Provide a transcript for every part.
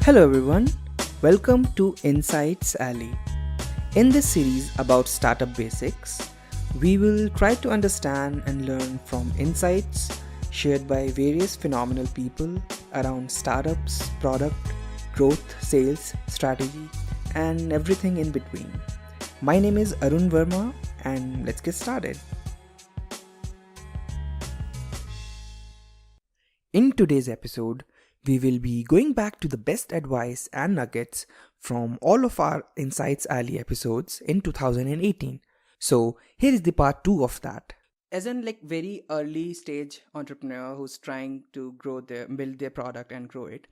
Hello everyone, welcome to Insights Alley. In this series about startup basics, we will try to understand and learn from insights shared by various phenomenal people around startups, product, growth, sales, strategy, and everything in between. My name is Arun Verma, and let's get started. In today's episode, we will be going back to the best advice and nuggets from all of our Insights Alley episodes in 2018. So, here is the part 2 of that. As in like very early stage entrepreneur who's trying to build their product and grow it,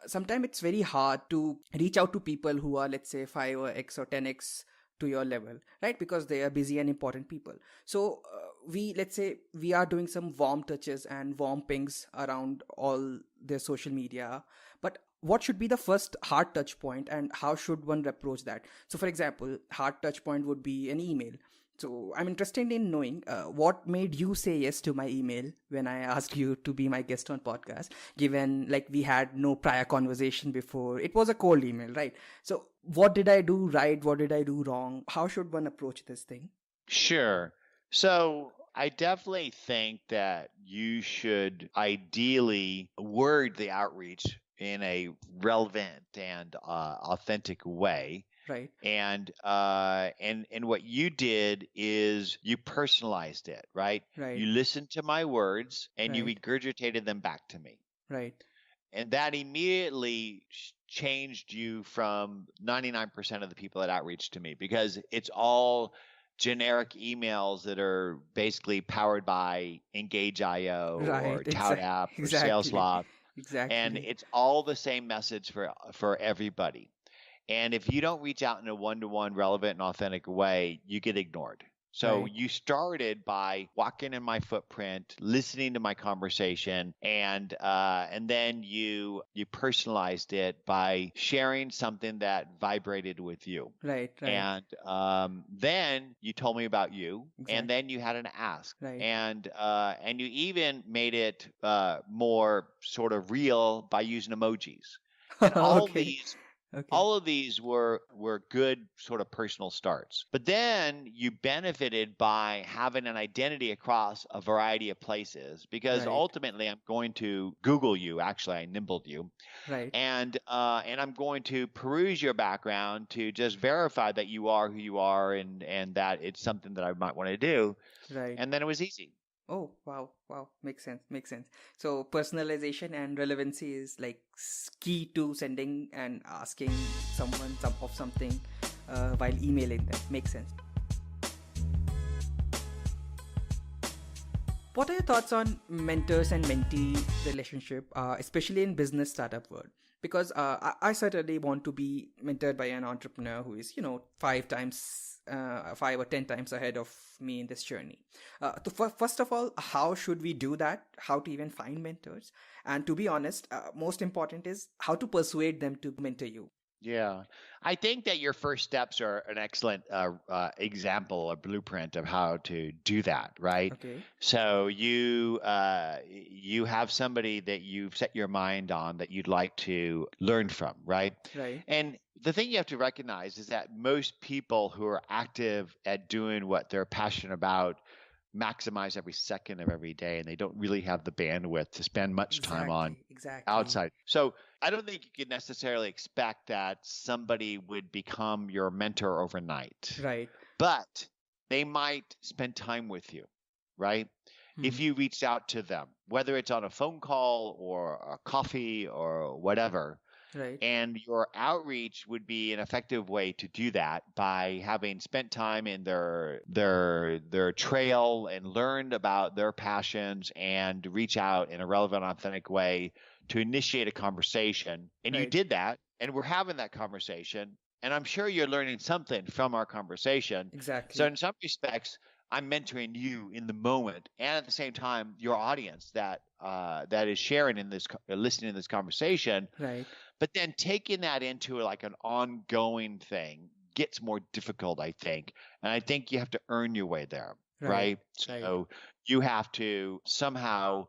sometimes it's very hard to reach out to people who are, let's say, 5 or x or 10x to your level, right? Because they are busy and important people. So let's say we are doing some warm touches and warm pings around all their social media, but what should be the first hard touch point and how should one approach that? So for example, hard touch point would be an email. So I'm interested in knowing what made you say yes to my email when I asked you to be my guest on podcast, given like we had no prior conversation before. It was a cold email, right? So what did I do right? What did I do wrong? How should one approach this thing? Sure. So I definitely think that you should ideally word the outreach in a relevant and authentic way. Right, And what you did is you personalized it, right? right, You listened to my words and you right, regurgitated them back to me. right, And that immediately changed you from 99% of the people that outreach to me because it's all generic emails that are basically powered by Engage.io right. or ToutApp or Exactly, SalesLoft, and exactly. it's all the same message for everybody. And if you don't reach out in a one-to-one relevant and authentic way, you get ignored. So Right, you started by walking in my footprint, listening to my conversation, and then you personalized it by sharing something that vibrated with you. right, right. And then you told me about you, and Exactly. then you had an ask, Right. and you even made it more sort of real by using emojis. And Okay. Okay. all of these were good sort of personal starts. But then you benefited by having an identity across a variety of places because Right. ultimately I'm going to Google you. Actually, I nimbled you, Right. and I'm going to peruse your background to just verify that you are who you are and that it's something that I might want to do. Right. And then it was easy. Oh, wow. Wow. Makes sense. Makes sense. So personalization and relevancy is like key to sending and asking someone of something while emailing them. Makes sense. What are your thoughts on mentors and mentee relationship, especially in business startup world? Because I certainly want to be mentored by an entrepreneur who is, 5 or 10 times ahead of me in this journey. First of all, how should we do that? How to even find mentors? And to be honest, most important is how to persuade them to mentor you. Yeah, I think that your first steps are an excellent example or blueprint of how to do that, right? Okay. So you have somebody that you've set your mind on that you'd like to learn from, right? Right. And the thing you have to recognize is that most people who are active at doing what they're passionate about maximize every second of every day, and they don't really have the bandwidth to spend much time on Exactly. Exactly. outside. So I don't think you could necessarily expect that somebody would become your mentor overnight, Right. but they might spend time with you, right? If Hmm. you reached out to them, whether it's on a phone call or a coffee or whatever, Right. and your outreach would be an effective way to do that by having spent time in their trail and learned about their passions and reach out in a relevant, authentic way to initiate a conversation. And you Right. did that, and we're having that conversation. And I'm sure you're learning something from our conversation. So Exactly. in some respects, I'm mentoring you in the moment, and at the same time, your audience that is sharing in this, listening to this conversation. Right. But then taking that into like an ongoing thing gets more difficult, I think. And I think you have to earn your way there, Right. right? Right. So you have to somehow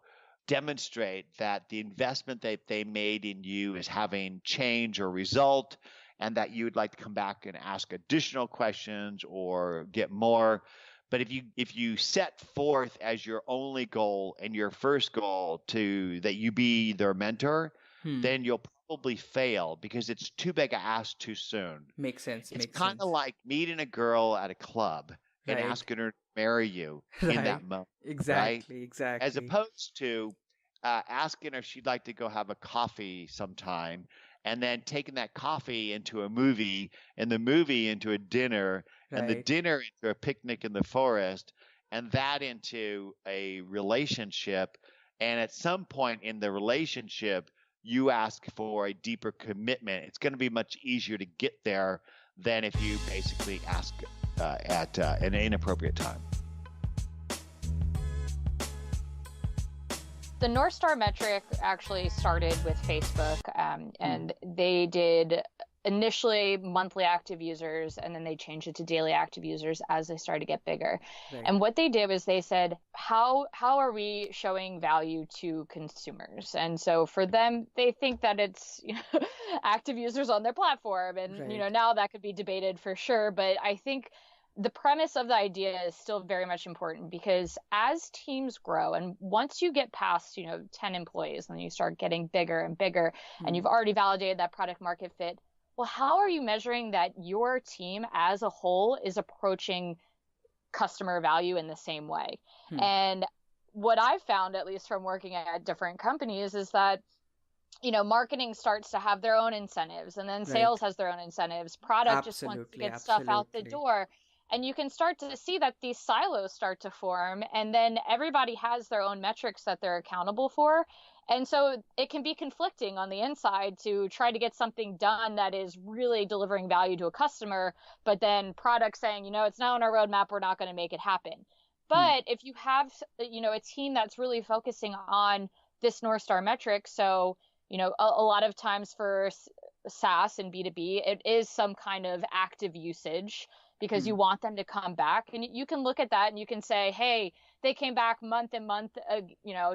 demonstrate that the investment that they made in you is having change or result, and that you would like to come back and ask additional questions or get more. But if you set forth as your only goal and your first goal to that you be their mentor, then you'll probably fail because it's too big a ask too soon. Makes sense. It's Makes kind sense. of like meeting a girl at a club and Right. asking her to marry you in Right. that moment, right? Exactly. As Exactly. opposed to asking her if she'd like to go have a coffee sometime, and then taking that coffee into a movie, and the movie into a dinner, and the Right. dinner into a picnic in the forest, and that into a relationship. And at some point in the relationship, you ask for a deeper commitment. It's going to be much easier to get there than if you basically ask at an inappropriate time. The North Star metric actually started with Facebook, and they did initially monthly active users, and then they changed it to daily active users as they started to get bigger. Right. And what they did was they said, how are we showing value to consumers? And so for them, they think that it's active users on their platform, and Right. now that could be debated for sure, but I think the premise of the idea is still very much important, because as teams grow, and once you get past 10 employees and then you start getting bigger and bigger, and you've already validated that product market fit, well, how are you measuring that your team as a whole is approaching customer value in the same way? And what I've found, at least from working at different companies, is that marketing starts to have their own incentives, and then sales has their own incentives. Product just wants to get stuff out the door. And you can start to see that these silos start to form, and then everybody has their own metrics that they're accountable for. And so it can be conflicting on the inside to try to get something done that is really delivering value to a customer, but then product saying, it's not on our roadmap, we're not going to make it happen. But if you have, a team that's really focusing on this North Star metric, so, a lot of times for SaaS and B2B, it is some kind of active usage, because you want them to come back. And you can look at that and you can say, hey, they came back month and month,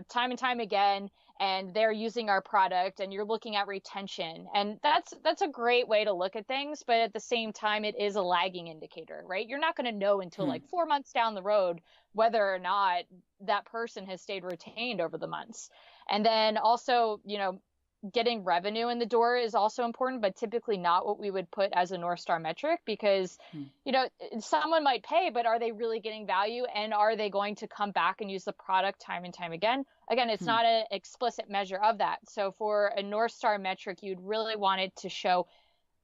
time and time again, and they're using our product, and you're looking at retention. And that's a great way to look at things. But at the same time, it is a lagging indicator, right? You're not going to know until like 4 months down the road whether or not that person has stayed retained over the months. And then also, getting revenue in the door is also important, but typically not what we would put as a North Star metric, because, someone might pay, but are they really getting value? And are they going to come back and use the product time and time again? Again, it's not an explicit measure of that. So for a North Star metric, you'd really want it to show,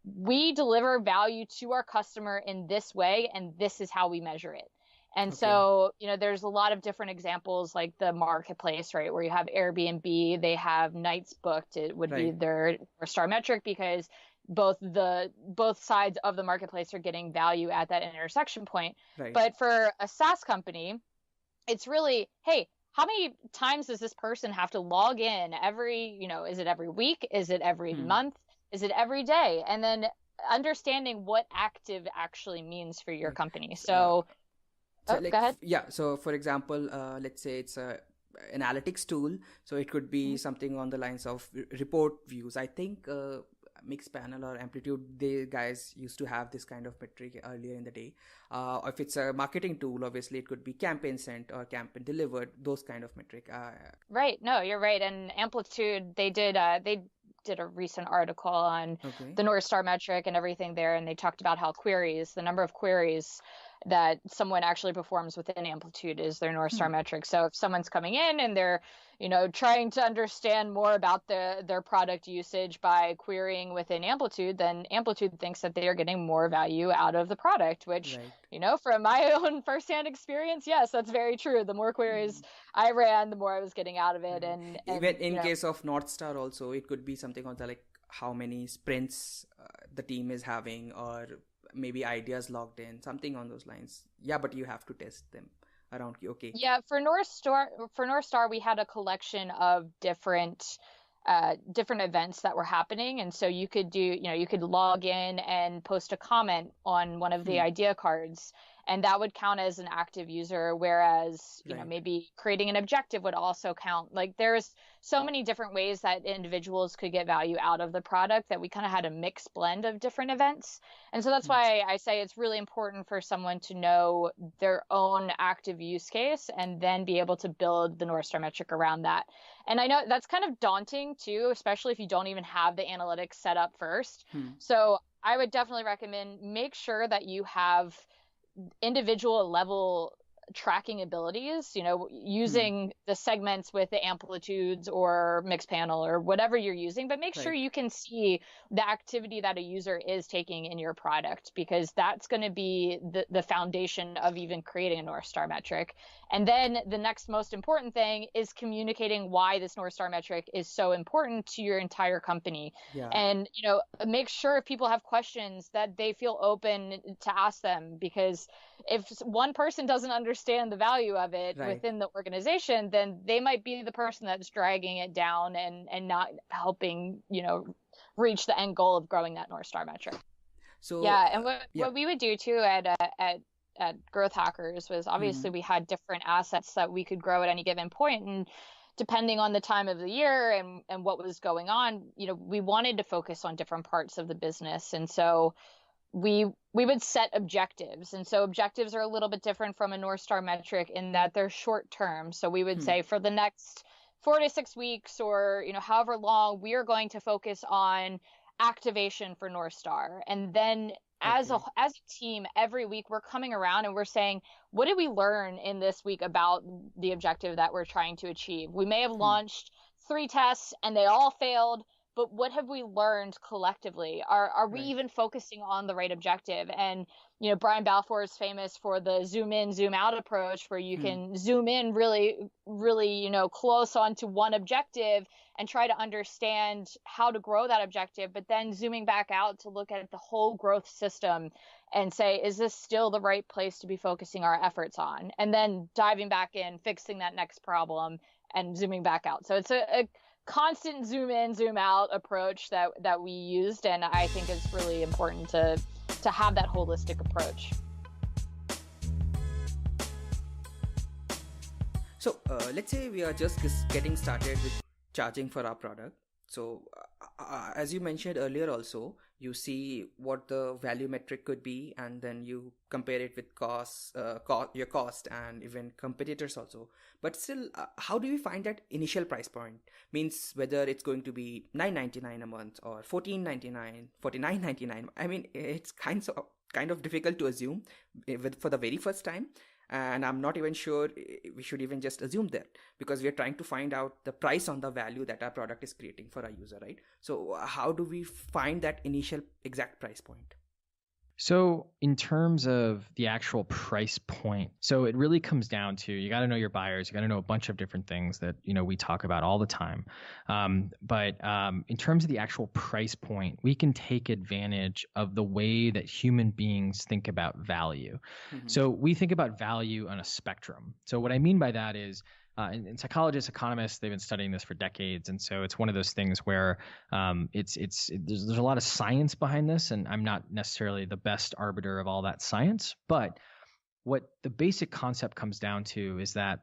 we deliver value to our customer in this way, and this is how we measure it. And so, there's a lot of different examples, like the marketplace, right, where you have Airbnb, they have nights booked. It would be their star metric, because both sides of the marketplace are getting value at that intersection point. But for a SaaS company, it's really, hey, how many times does this person have to log in every, is it every week? Is it every month? Is it every day? And then understanding what active actually means for your company. So go ahead. Yeah. So for example, let's say it's a analytics tool. So it could be something on the lines of report views. I think Mixpanel or Amplitude, they guys used to have this kind of metric earlier in the day. If it's a marketing tool, obviously it could be campaign sent or campaign delivered, those kind of metric. Right. No, you're right. And Amplitude, they did a recent article on the North Star metric and everything there, and they talked about how the number of queries that someone actually performs within Amplitude is their North Star metric. So if someone's coming in and they're, trying to understand more about their product usage by querying within Amplitude, then Amplitude thinks that they are getting more value out of the product, which, from my own firsthand experience, yes, that's very true. The more queries I ran, the more I was getting out of it. And even in case of North Star also, it could be something on the like how many sprints the team is having, or maybe ideas logged in, something on those lines. Yeah, but you have to test them around. Yeah, for North Star, we had a collection of different events that were happening, and so you could do, you could log in and post a comment on one of the idea cards, and that would count as an active user, whereas Right. maybe creating an objective would also count. Like there's so many different ways that individuals could get value out of the product that we kind of had a mixed blend of different events. And so that's why I say it's really important for someone to know their own active use case and then be able to build the North Star metric around that. And I know that's kind of daunting too, especially if you don't even have the analytics set up first. So I would definitely recommend make sure that you have individual level tracking abilities, using the segments with the amplitudes or mixed panel or whatever you're using, but make sure you can see the activity that a user is taking in your product, because that's going to be the foundation of even creating a North Star metric. And then the next most important thing is communicating why this North Star metric is so important to your entire company. Yeah. And, make sure if people have questions that they feel open to ask them, because if one person doesn't understand the value of it within the organization, then they might be the person that's dragging it down and not helping, reach the end goal of growing that North Star metric. So and what we would do too at Growth Hackers was obviously we had different assets that we could grow at any given point, and depending on the time of the year and what was going on, we wanted to focus on different parts of the business. And so we would set objectives. And so objectives are a little bit different from a North Star metric in that they're short term. So we would say for the next 4 to 6 weeks or, however long, we are going to focus on activation for North Star. And then as a team, every week we're coming around and we're saying, what did we learn in this week about the objective that we're trying to achieve? We may have launched 3 tests and they all failed, but what have we learned collectively? Are we even focusing on the right objective? And, Brian Balfour is famous for the zoom in, zoom out approach, where you can zoom in really, really, close onto one objective and try to understand how to grow that objective, but then zooming back out to look at the whole growth system and say, is this still the right place to be focusing our efforts on? And then diving back in, fixing that next problem and zooming back out. So it's a constant zoom in, zoom out approach that we used, and I think it's really important to have that holistic approach. So let's say we are just getting started with charging for our product. So as you mentioned earlier also, you see what the value metric could be, and then you compare it with your cost and even competitors also. But still, how do we find that initial price point? Means whether it's going to be $9.99 a month or $14.99, $49.99. I mean, it's kind of difficult to assume for the very first time. And I'm not even sure we should even just assume that, because we are trying to find out the price on the value that our product is creating for our user, right? So how do we find that initial exact price point? So in terms of the actual price point, so it really comes down to, you got to know your buyers, you got to know a bunch of different things that, we talk about all the time. But in terms of the actual price point, we can take advantage of the way that human beings think about value. So we think about value on a spectrum. So what I mean by that is, and psychologists, economists, they've been studying this for decades, and so it's one of those things where there's a lot of science behind this, and I'm not necessarily the best arbiter of all that science, but what the basic concept comes down to is that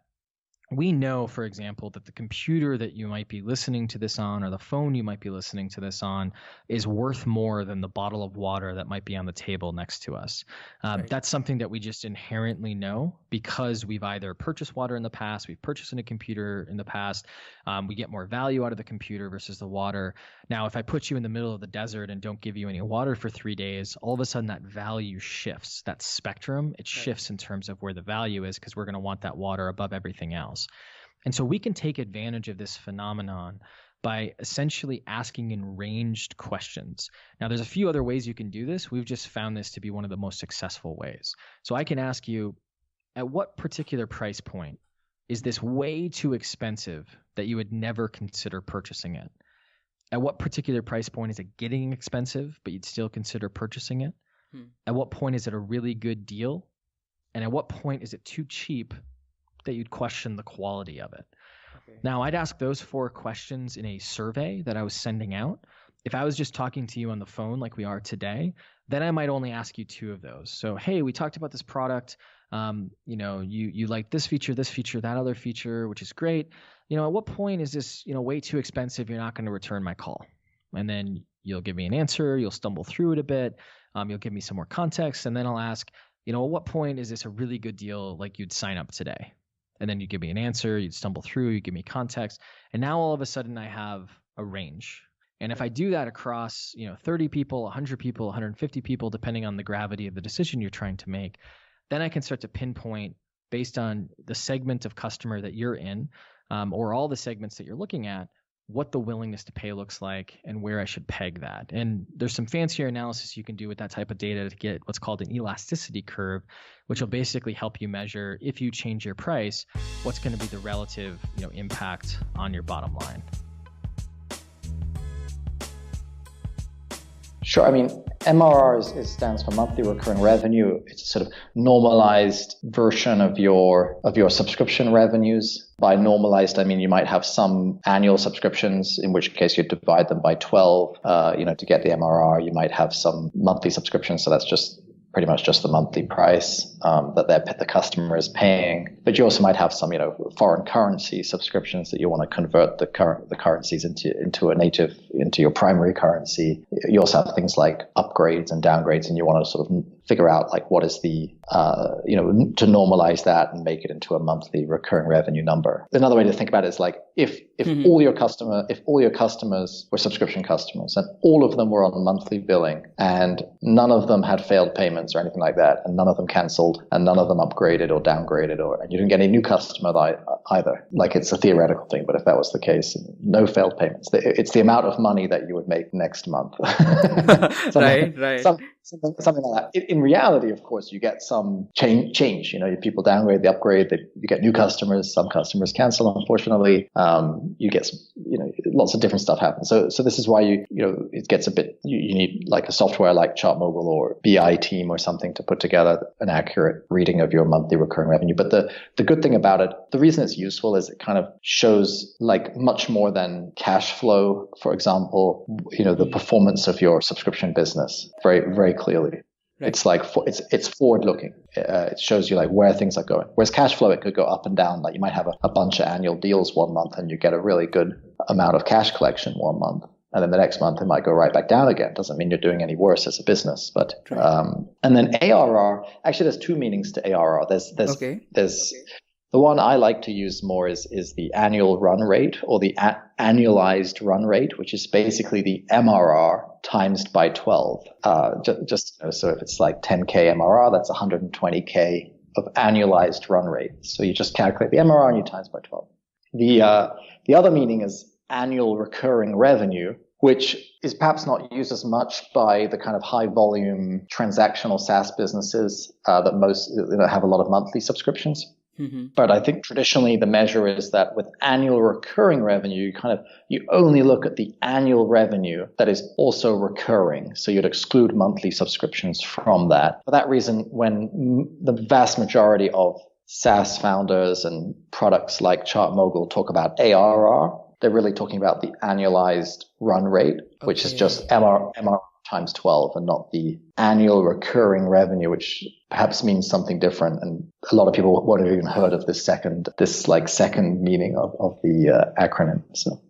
we know, for example, that the computer that you might be listening to this on, or the phone you might be listening to this on, is worth more than the bottle of water that might be on the table next to us. That's something that we just inherently know because we've either purchased water in the past, we've purchased a computer in the past, we get more value out of the computer versus the water. Now, if I put you in the middle of the desert and don't give you any water for 3 days, all of a sudden that value shifts, that spectrum, it shifts in terms of where the value is, because we're going to want that water above everything else. And so we can take advantage of this phenomenon by essentially asking in ranged questions. Now, there's a few other ways you can do this. We've just found this to be one of the most successful ways. So I can ask you, at what particular price point is this way too expensive that you would never consider purchasing it? At what particular price point is it getting expensive, but you'd still consider purchasing it? At what point is it a really good deal? And at what point is it too cheap that you'd question the quality of it? Now, I'd ask those 4 questions in a survey that I was sending out. If I was just talking to you on the phone like we are today, then I might only ask you 2 of those. So, hey, we talked about this product. You like this feature, that other feature, which is great. At what point is this, way too expensive? You're not going to return my call. And then you'll give me an answer. You'll stumble through it a bit. You'll give me some more context. And then I'll ask, at what point is this a really good deal? Like you'd sign up today. And then you give me an answer. You'd stumble through. You give me context. And now all of a sudden I have a range. And if I do that across, 30 people, 100 people, 150 people, depending on the gravity of the decision you're trying to make, then I can start to pinpoint based on the segment of customer that you're in, or all the segments that you're looking at, what the willingness to pay looks like and where I should peg that. And there's some fancier analysis you can do with that type of data to get what's called an elasticity curve, which will basically help you measure, if you change your price, what's going to be the relative, impact on your bottom line. Sure. I mean, MRR stands for monthly recurring revenue. It's a sort of normalized version of your subscription revenues. By normalized, I mean you might have some annual subscriptions, in which case you divide them by 12, to get the MRR. You might have some monthly subscriptions, so that's just pretty much just the monthly price that the customer is paying. But you also might have some, foreign currency subscriptions that you want to convert the currencies into your primary currency. You also have things like upgrades and downgrades, and you want to sort of figure out like what is the to normalize that and make it into a monthly recurring revenue number. Another way to think about it is like if all your customers were subscription customers and all of them were on monthly billing and none of them had failed payments or anything like that, and none of them canceled and none of them upgraded or downgraded, and you didn't get any new customer either. Like, it's a theoretical thing, but if that was the case, no failed payments, it's the amount of money that you would make next month. Right. Something like that. In reality, of course, you get some change. People downgrade, they upgrade, you get new customers. Some customers cancel, unfortunately. You get lots of different stuff happens. So this is why it gets a bit. You need like a software like ChartMogul or BI team or something to put together an accurate reading of your monthly recurring revenue. But the good thing about it, the reason it's useful is it kind of shows like much more than cash flow. For example, the performance of your subscription business very, very clearly. Right. It's like it's forward looking. It shows you like where things are going. Whereas cash flow, it could go up and down. Like you might have a bunch of annual deals one month and you get a really good amount of cash collection one month, and then the next month it might go right back down again. Doesn't mean you're doing any worse as a business. But and then ARR, actually there's two meanings to ARR. There's the one I like to use more is the annual run rate, or the annualized run rate, which is basically the MRR times by 12. So if it's like 10K MRR, that's 120K of annualized run rate. So you just calculate the MRR and you times by 12. The other meaning is annual recurring revenue, which is perhaps not used as much by the kind of high volume transactional SaaS businesses that most have a lot of monthly subscriptions. Mm-hmm. But I think traditionally the measure is that with annual recurring revenue, you only look at the annual revenue that is also recurring. So you'd exclude monthly subscriptions from that. For that reason, when the vast majority of SaaS founders and products like ChartMogul talk about ARR, they're really talking about the annualized run rate, which is just MRR times 12 and not the annual recurring revenue, which perhaps means something different. And a lot of people won't have even heard of this second meaning of the acronym. So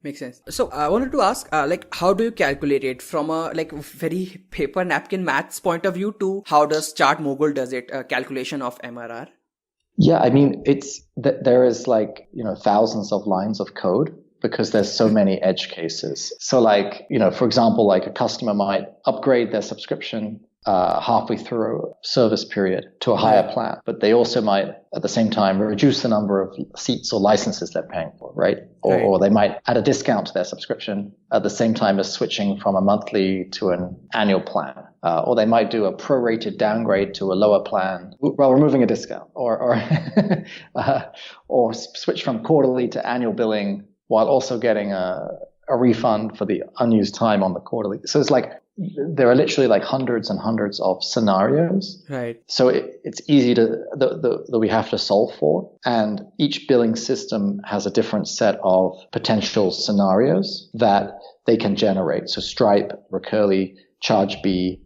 makes sense. So I wanted to ask, how do you calculate it from a very paper napkin maths point of view to how does ChartMogul does it, calculation of MRR? Yeah, I mean, there is thousands of lines of code, because there's so many edge cases. So for example, a customer might upgrade their subscription halfway through a service period to a higher plan, but they also might at the same time reduce the number of seats or licenses they're paying for, right? Or they might add a discount to their subscription at the same time as switching from a monthly to an annual plan. Or they might do a prorated downgrade to a lower plan while removing a discount, or switch from quarterly to annual billing while also getting a refund for the unused time on the quarterly. So it's there are literally like hundreds and hundreds of scenarios. Right. So it's easy that we have to solve for. And each billing system has a different set of potential scenarios that they can generate. So Stripe, Recurly, ChargeBee,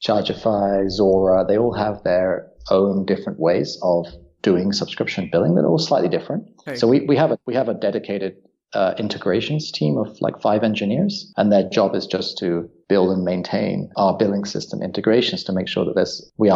Chargeify, Zora, they all have their own different ways of doing subscription billing. They're all slightly different. Right. So we have a dedicated integrations team of like 5 engineers, and their job is just to build and maintain our billing system integrations to make sure that we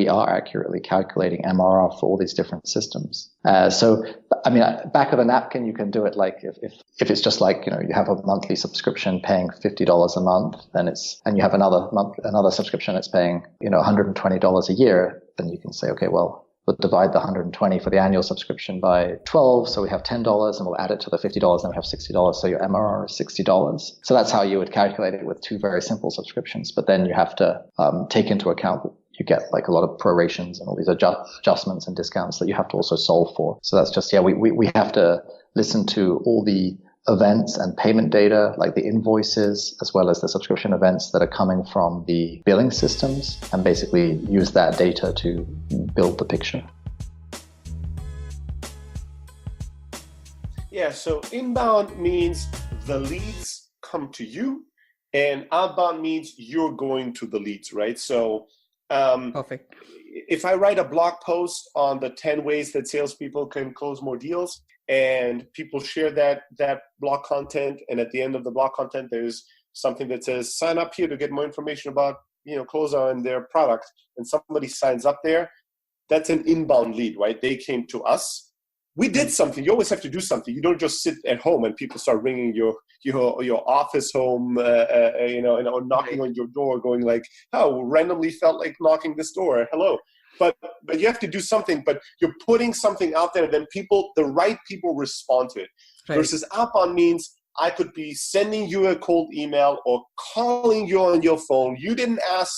are accurately calculating MRR for all these different systems. So, I mean, back of a napkin, you can do it like if it's just like, you have a monthly subscription paying $50 a month, and you have another subscription that's paying, $120 a year, then you can say, okay, well, we'll divide the 120 for the annual subscription by 12. So we have $10 and we'll add it to the $50. Then we have $60. So your MRR is $60. So that's how you would calculate it with 2 very simple subscriptions. But then you have to take into account that you get like a lot of prorations and all these adjustments and discounts that you have to also solve for. So that's just, we have to listen to all the events and payment data, like the invoices, as well as the subscription events that are coming from the billing systems, and basically use that data to build the picture. Yeah, so inbound means the leads come to you, and outbound means you're going to the leads, right? So Perfect. If I write a blog post on the 10 ways that salespeople can close more deals, and people share that blog content, and at the end of the blog content, there's something that says, sign up here to get more information about, Closer and their product, and somebody signs up there, that's an inbound lead, right? They came to us. We did something. You always have to do something. You don't just sit at home and people start ringing your office home, or knocking on your door, going like, "Oh, randomly felt like knocking this door. Hello." But you have to do something. But you're putting something out there, and then the right people respond to it. Right. Versus outbound means I could be sending you a cold email or calling you on your phone. You didn't ask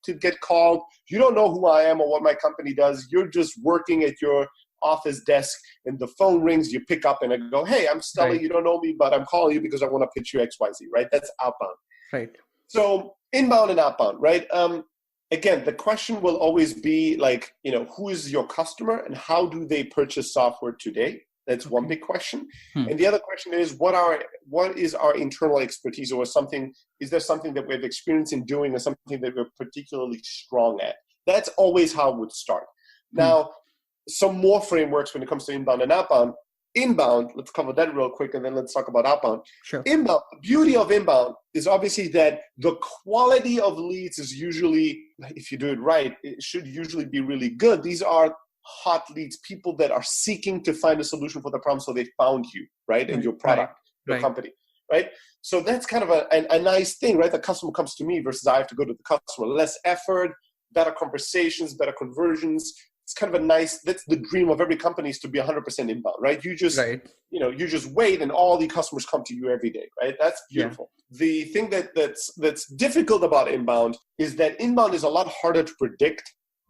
to get called. You don't know who I am or what my company does. You're just working at your office desk, and the phone rings. You pick up, and I go, "Hey, I'm Stella. Right. You don't know me, but I'm calling you because I want to pitch you XYZ." Right? That's outbound. Right. So inbound and outbound. Right. Again, the question will always be like, who is your customer and how do they purchase software today? That's one big question. And the other question is, what is our internal expertise, or is there something that we have experience in doing or something that we're particularly strong at? That's always how it would start. Now, some more frameworks when it comes to inbound and outbound. Inbound, let's cover that real quick, and then let's talk about outbound. Sure. Inbound, the beauty of inbound is obviously that the quality of leads is usually, if you do it right, it should usually be really good. These are hot leads, people that are seeking to find a solution for the problem, so they found you, right, and your product, your company, right? So that's kind of a nice thing, right? The customer comes to me versus I have to go to the customer. Less effort, better conversations, better conversions. It's kind of that's the dream of every company, is to be 100% inbound, right? You just, you just wait and all the customers come to you every day, right? That's beautiful. Yeah. The thing that's difficult about inbound is that inbound is a lot harder to predict,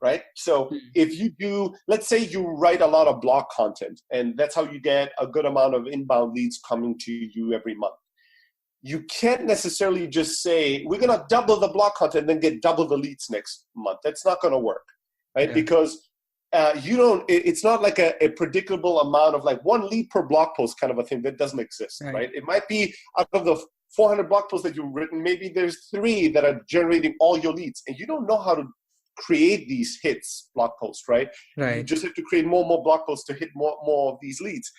right? So if you do, let's say you write a lot of blog content, and that's how you get a good amount of inbound leads coming to you every month. You can't necessarily just say, we're going to double the blog content and then get double the leads next month. That's not going to work, right? Yeah. Because it's not like a predictable amount of like one lead per blog post kind of a thing. That doesn't exist, right? It might be out of the 400 blog posts that you've written, maybe there's 3 that are generating all your leads, and you don't know how to create these hits blog posts, right? You just have to create more and more blog posts to hit more of these leads.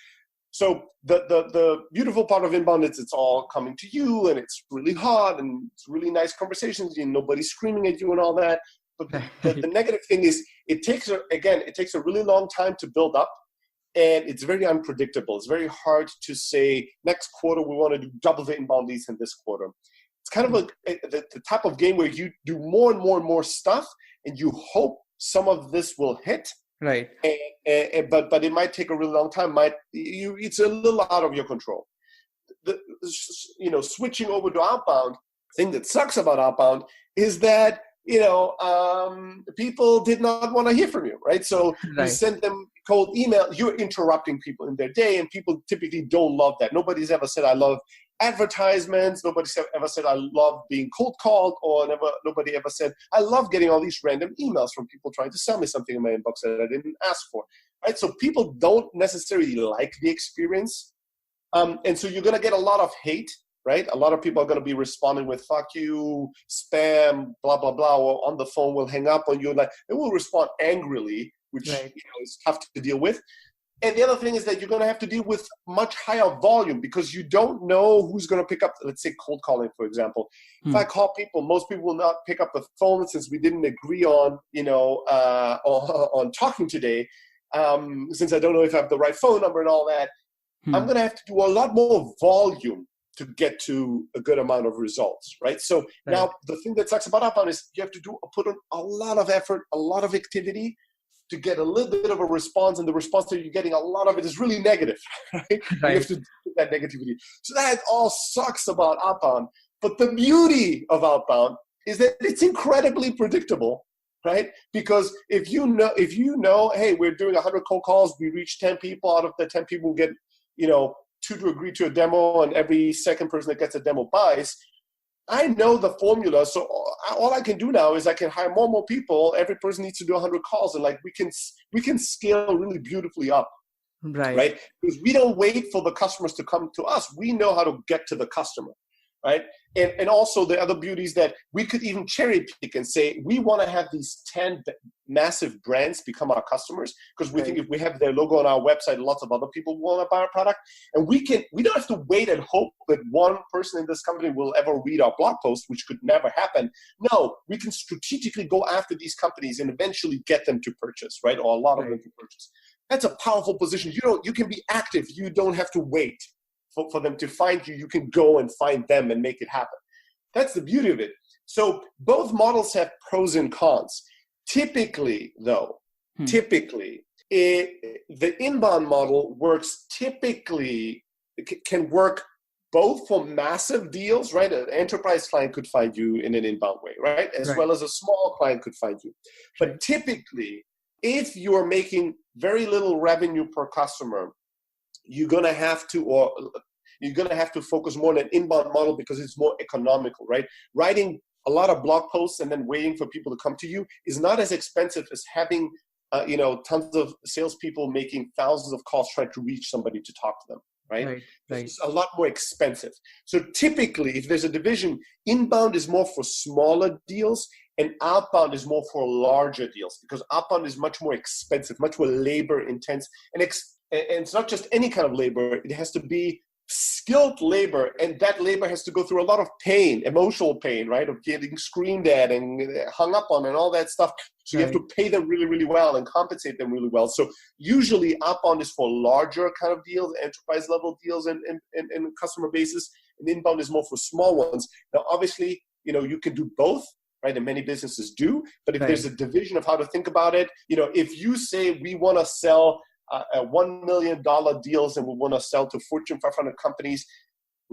So the beautiful part of inbound is it's all coming to you, and it's really hot, and it's really nice conversations, and nobody's screaming at you and all that. But the negative thing is it takes a really long time to build up, and it's very unpredictable. It's very hard to say next quarter we want to do double the inbound leads in this quarter. It's kind of the type of game where you do more and more and more stuff, and you hope some of this will hit. Right. But it might take a really long time. It's a little out of your control. Switching over to outbound, the thing that sucks about outbound is that people did not want to hear from you, right? So you send them cold email, you're interrupting people in their day, and people typically don't love that. Nobody's ever said, I love advertisements. Nobody ever said, I love being cold called, or nobody ever said, I love getting all these random emails from people trying to sell me something in my inbox that I didn't ask for. Right? So people don't necessarily like the experience. And so you're going to get a lot of hate, right? A lot of people are going to be responding with fuck you, spam, blah, blah, blah, or on the phone will hang up on you. Like, they will respond angrily, which is tough to deal with. And the other thing is that you're going to have to deal with much higher volume because you don't know who's going to pick up, let's say cold calling, for example. If I call people, most people will not pick up the phone since we didn't agree on, on talking today. Since I don't know if I have the right phone number and all that, I'm going to have to do a lot more volume to get to a good amount of results, right? So now the thing that sucks about outbound is you have to put in a lot of effort, a lot of activity to get a little bit of a response, and the response that you're getting, a lot of it is really negative, right? You have to do that negativity. So that all sucks about outbound. But the beauty of outbound is that it's incredibly predictable, right? Because if you know, hey, we're doing 100 cold calls, we reach 10 people. Out of the 10 people, get 2 to agree to a demo, and every second person that gets a demo buys. I know the formula, so all I can do now is I can hire more and more people. Every person needs to do 100 calls, and like we can scale really beautifully up, right? Because we don't wait for the customers to come to us. We know how to get to the customer, right? And also the other beauty is that we could even cherry pick and say we want to have these 10 massive brands become our customers, because we think if we have their logo on our website, lots of other people want to buy our product. And we don't have to wait and hope that one person in this company will ever read our blog post, which could never happen. No, we can strategically go after these companies and eventually get them to purchase, right? Or a lot of them to purchase. That's a powerful position. You can be active. You don't have to wait for them to find you. You can go and find them and make it happen. That's the beauty of it. So both models have pros and cons. Typically, though, the inbound model can work both for massive deals, right? An enterprise client could find you in an inbound way, right? As well as a small client could find you. But typically, if you're making very little revenue per customer, you're going to have to focus more on an inbound model because it's more economical, right? Writing a lot of blog posts and then waiting for people to come to you is not as expensive as having, tons of salespeople making thousands of calls trying to reach somebody to talk to them, right? It's a lot more expensive. So typically, if there's a division, inbound is more for smaller deals and outbound is more for larger deals, because outbound is much more expensive, much more labor intense, and it's not just any kind of labor. It has to be skilled labor, and that labor has to go through a lot of pain, emotional pain, right? Of getting screamed at and hung up on and all that stuff. So you have to pay them really, really well and compensate them really well. So usually outbound is for larger kind of deals, enterprise level deals and customer bases, and inbound is more for small ones. Now, obviously, you can do both, right? And many businesses do, but if there's a division of how to think about it, if you say we want to sell $1 million deals and we want to sell to Fortune 500 companies,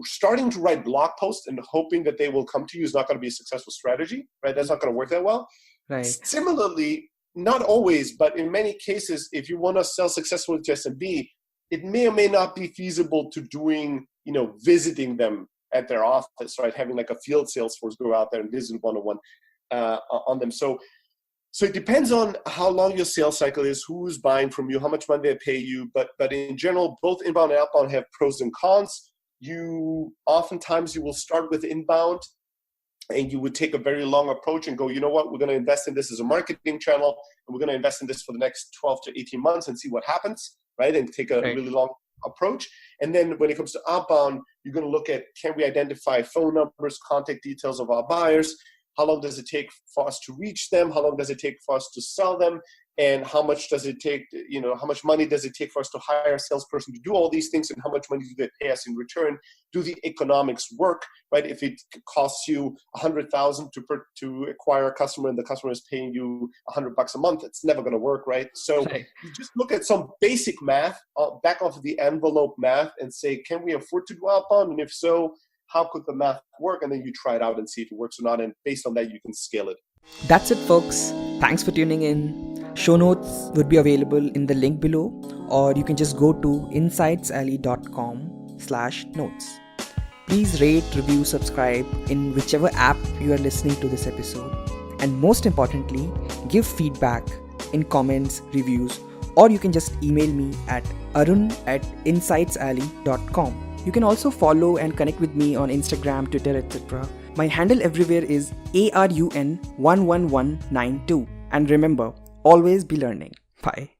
starting to write blog posts and hoping that they will come to you is not going to be a successful strategy, right? That's not going to work that well. Right. Similarly, not always, but in many cases, if you want to sell successfully to SMB, it may or may not be feasible to doing, visiting them at their office, right? Having like a field sales force go out there and visit one-on-one on them. So it depends on how long your sales cycle is, who's buying from you, how much money they pay you. But in general, both inbound and outbound have pros and cons. Oftentimes you will start with inbound and you would take a very long approach and go, you know what, we're going to invest in this as a marketing channel, and we're going to invest in this for the next 12 to 18 months and see what happens, right? And take a really long approach. And then when it comes to outbound, you're going to look at, can we identify phone numbers, contact details of our buyers? How long does it take for us to reach them? How long does it take for us to sell them? And how much does it take, how much money does it take for us to hire a salesperson to do all these things? And how much money do they pay us in return? Do the economics work, right? If it costs you $100,000 to acquire a customer and the customer is paying you $100 a month, it's never going to work, right? So you just look at some basic math, back off the envelope math, and say, can we afford to do outbound? And if so, how could the math work? And then you try it out and see if it works or not. And based on that, you can scale it. That's it, folks. Thanks for tuning in. Show notes would be available in the link below, or you can just go to insightsalley.com/notes. Please rate, review, subscribe in whichever app you are listening to this episode. And most importantly, give feedback in comments, reviews, or you can just email me at arun@insightsalley.com. You can also follow and connect with me on Instagram, Twitter, etc. My handle everywhere is ARUN11192. And remember, always be learning. Bye.